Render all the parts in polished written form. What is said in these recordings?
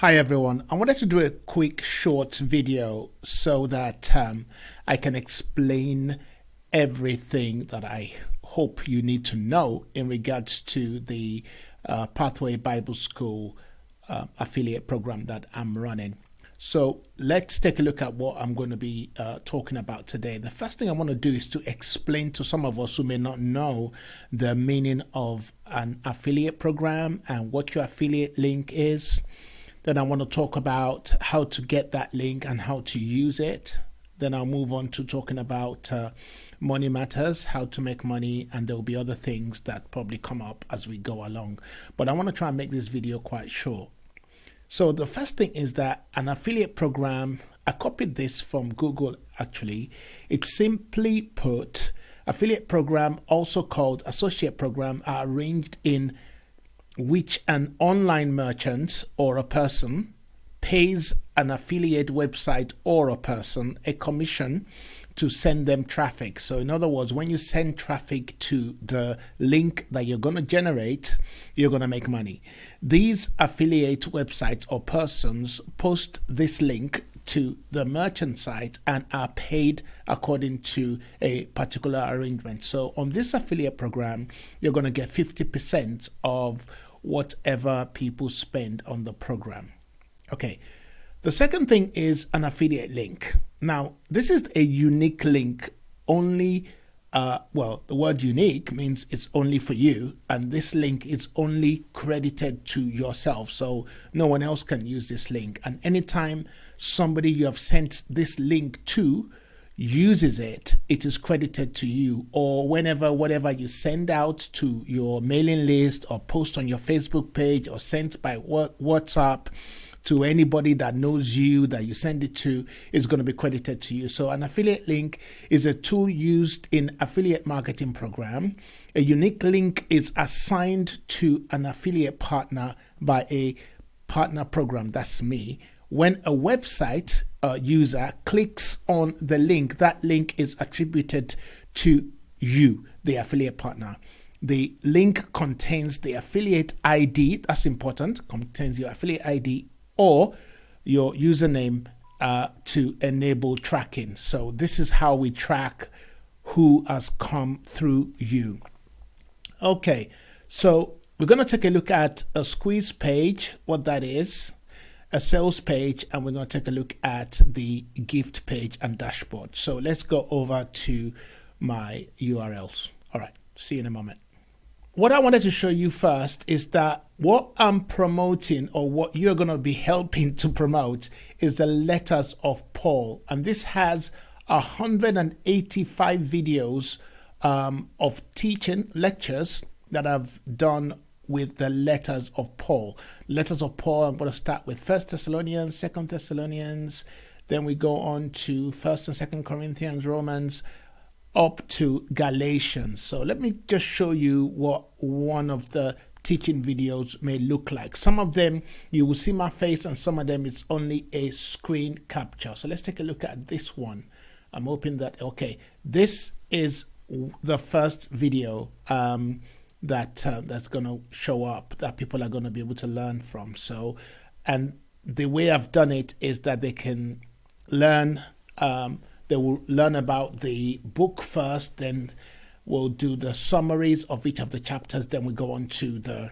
Hi everyone, I wanted to do a quick short video so that I can explain everything that I hope you need to know in regards to the Pathway Bible School affiliate program that I'm running. So let's take a look at what I'm going to be talking about today. The first thing I want to do is to explain to some of us who may not know the meaning of an affiliate program and what your affiliate link is. Then I want to talk about how to get that link and how to use it. Then I'll move on to talking about money matters, how to make money, and there will be other things that probably come up as we go along. But I want to try and make this video quite short. So the first thing is that an affiliate program, I copied this from Google actually. It's simply put, affiliate program, also called associate program, are arranged in which an online merchant or a person pays an affiliate website or a person a commission to send them traffic. So in other words, when you send traffic to the link that you're going to generate, you're going to make money. These affiliate websites or persons post this link to the merchant site and are paid according to a particular arrangement. So on this affiliate program, you're going to get 50% of whatever people spend on the program. Okay. The second thing is an affiliate link. Now, this is a unique link only. Well, the word unique means it's only for you, and this link is only credited to yourself. So no one else can use this link. And anytime somebody you have sent this link to uses it, it is credited to you. Or whenever, whatever you send out to your mailing list or post on your Facebook page or sent by WhatsApp to anybody that knows you that you send it to, is going to be credited to you. So an affiliate link is a tool used in affiliate marketing program. A unique link is assigned to an affiliate partner by a partner program. That's me. When a website user clicks on the link, that link is attributed to you, the affiliate partner. The link contains the affiliate ID, that's important, contains your affiliate ID or your username to enable tracking. So this is how we track who has come through you. Okay, so we're going to take a look at a squeeze page, what that is, a sales page, and we're going to take a look at the gift page and dashboard. So let's go over to my URLs. All right, see you in a moment. What I wanted to show you first is that what I'm promoting, or what you're going to be helping to promote, is the letters of Paul. And this has 185 videos of teaching lectures that I've done with the letters of Paul. Letters of Paul, I'm going to start with 1 Thessalonians, 2 Thessalonians, then we go on to 1st and 2nd Corinthians, Romans, up to Galatians. So let me just show you what one of the teaching videos may look like. Some of them you will see my face, and some of them it's only a screen capture. So let's take a look at this one. I'm hoping that, okay, this is the first video that's going to show up, that people are going to be able to learn from. So, and the way I've done it is that they can learn, they will learn about the book first, then we'll do the summaries of each of the chapters, then we go on to the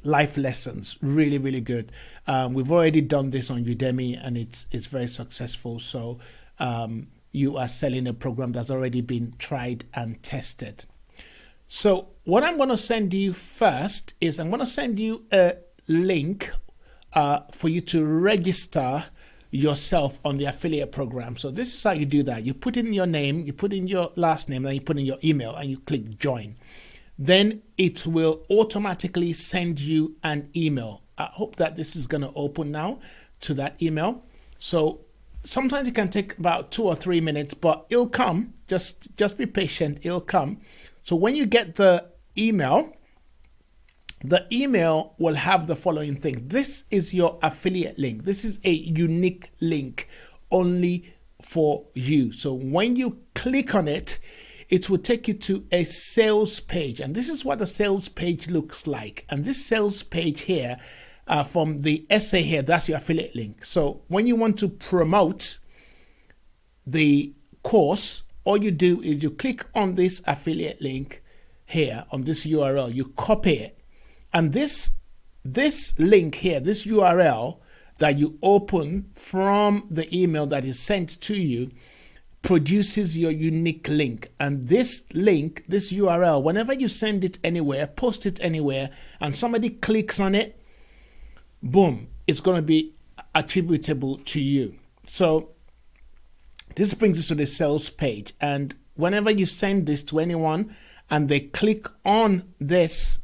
life lessons. Really, really good. We've already done this on Udemy and it's very successful. So you are selling a program that's already been tried and tested. So what I'm going to send you first is I'm going to send you a link for you to register yourself on the affiliate program. So this is how you do that. You put in your name, you put in your last name, then you put in your email and you click join. Then it will automatically send you an email. I hope that this is going to open now to that email. So sometimes it can take about 2 or 3 minutes, but it'll come. Just be patient, it'll come. So when you get the email will have the following thing. This is your affiliate link. This is a unique link only for you. So when you click on it, it will take you to a sales page. And this is what the sales page looks like. And this sales page here from the essay here, that's your affiliate link. So when you want to promote the course, all you do is you click on this affiliate link here on this URL, you copy it, and this link here, this URL that you open from the email that is sent to you, produces your unique link. And this link, this URL, whenever you send it anywhere, post it anywhere, and somebody clicks on it, boom, it's going to be attributable to you. So this brings us to the sales page, and whenever you send this to anyone and they click on this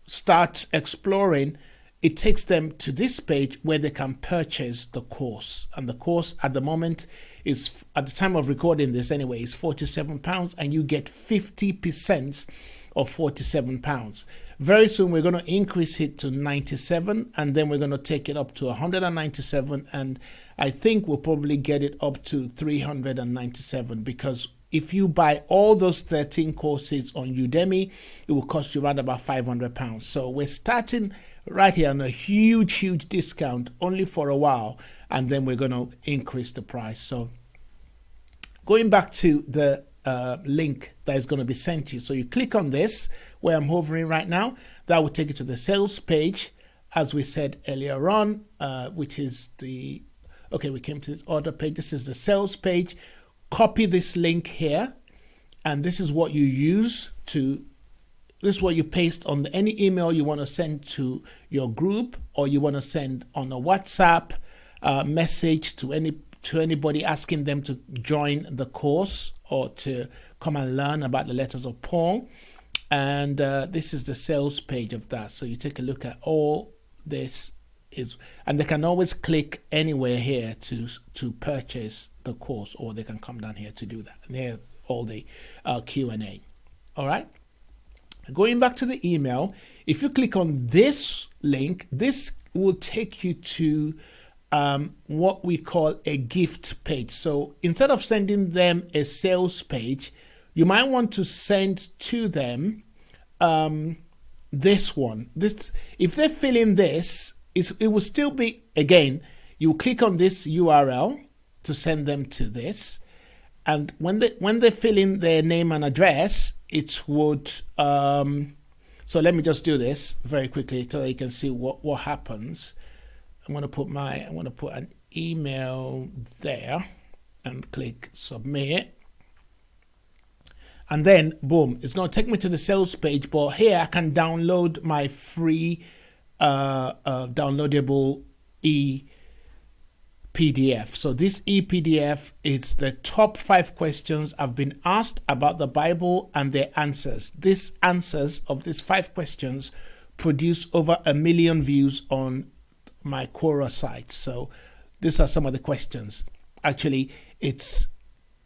start exploring, it takes them to this page where they can purchase the course. And the course at the moment is, at the time of recording this anyway, is £47, and you get 50% of £47. Very soon we're going to increase it to 97, and then we're going to take it up to 197, and I think we'll probably get it up to 397, because if you buy all those 13 courses on Udemy, it will cost you around about £500. So we're starting right here on a huge discount only for a while, and then we're going to increase the price. So going back to the link that is going to be sent to you, so you click on this where I'm hovering right now, that will take you to the sales page, as we said earlier on, which is the, okay, we came to this other page. This is the sales page. Copy this link here, and this is what you use to, this is what you paste on any email you want to send to your group, or you want to send on a WhatsApp message to anybody asking them to join the course or to come and learn about the letters of Paul. And this is the sales page of that. So you take a look at all this is, and they can always click anywhere here to purchase the course, or they can come down here to do that. And here's all the Q&A. All right. Going back to the email, if you click on this link, this will take you to what we call a gift page. So instead of sending them a sales page, you might want to send to them this one. This, if they fill in this, it will still be, again, you click on this URL to send them to this, and when they fill in their name and address, it would so let me just do this very quickly so you can see what happens. I'm going to put an email there and click submit, and then boom, it's going to take me to the sales page. But here I can download my free downloadable PDF. So this ePDF is the top 5 questions I've been asked about the Bible and their answers. These answers of these 5 questions produce over 1 million views on my Quora site. So these are some of the questions. Actually, it's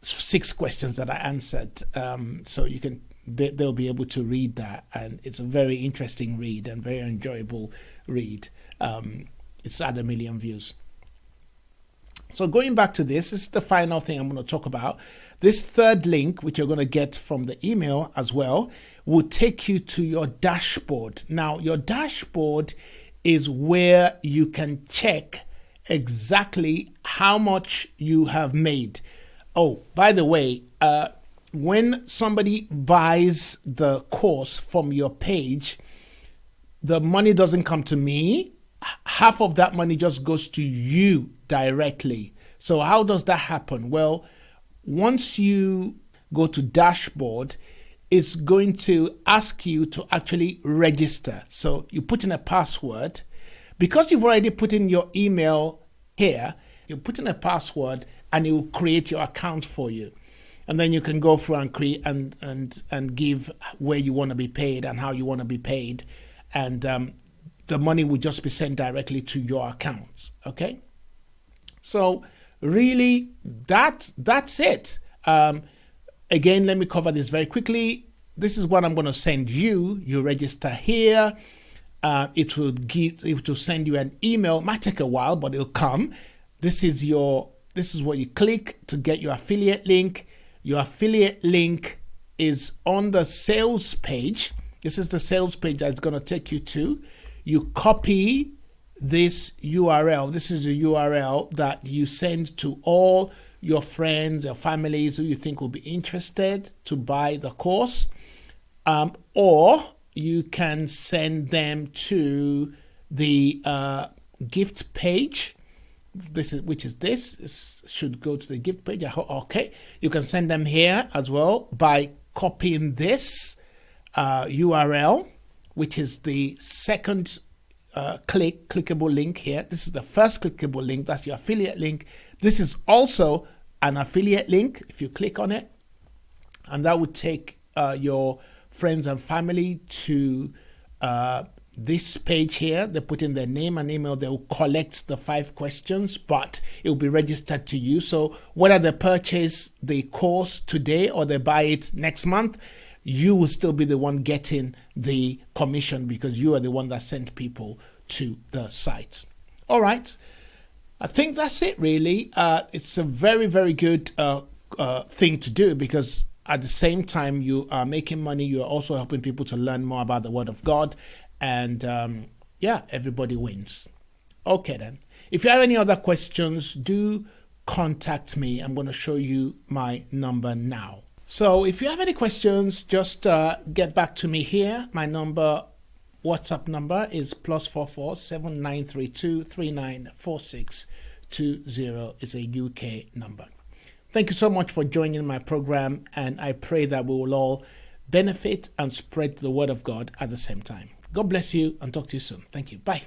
6 questions that I answered. So you can, they'll be able to read that, and it's a very interesting read and very enjoyable read. It's at 1 million views. So going back to this is the final thing I'm going to talk about. This third link, which you're going to get from the email as well, will take you to your dashboard. Now, your dashboard is where you can check exactly how much you have made. Oh, by the way, when somebody buys the course from your page, the money doesn't come to me. Half of that money just goes to you directly. So how does that happen? Well, once you go to dashboard, it's going to ask you to actually register. So you put in a password. Because you've already put in your email here, you put in a password and it will create your account for you. And then you can go through and create and give where you want to be paid and how you want to be paid. And the money will just be sent directly to your account. Okay. So really, that's it. Again, let me cover this very quickly. This is what I'm going to send you. You register here. It will send you an email. It might take a while, but it'll come. This is what you click to get your affiliate link. Your affiliate link is on the sales page. This is the sales page that's going to take you to. You copy this URL. This is a URL that you send to all your friends or families who you think will be interested to buy the course, or you can send them to the gift page. This should go to the gift page. Okay, you can send them here as well by copying this URL, which is the second clickable link here. This is the first clickable link. That's your affiliate link. This is also an affiliate link if you click on it, and that would take your friends and family to this page here. They put in their name and email. They will collect the 5 questions, but it will be registered to you. So whether they purchase the course today or they buy it next month, you will still be the one getting the commission because you are the one that sent people to the site. All right. I think that's it, really. It's a very, very good thing to do because at the same time you are making money, you are also helping people to learn more about the Word of God. And everybody wins. Okay, then. If you have any other questions, do contact me. I'm going to show you my number now. So if you have any questions, just get back to me here. My WhatsApp number is +44 7932 394620. It's a UK number. Thank you so much for joining my program, and I pray that we will all benefit and spread the Word of God at the same time. God bless you and talk to you soon. Thank you. Bye.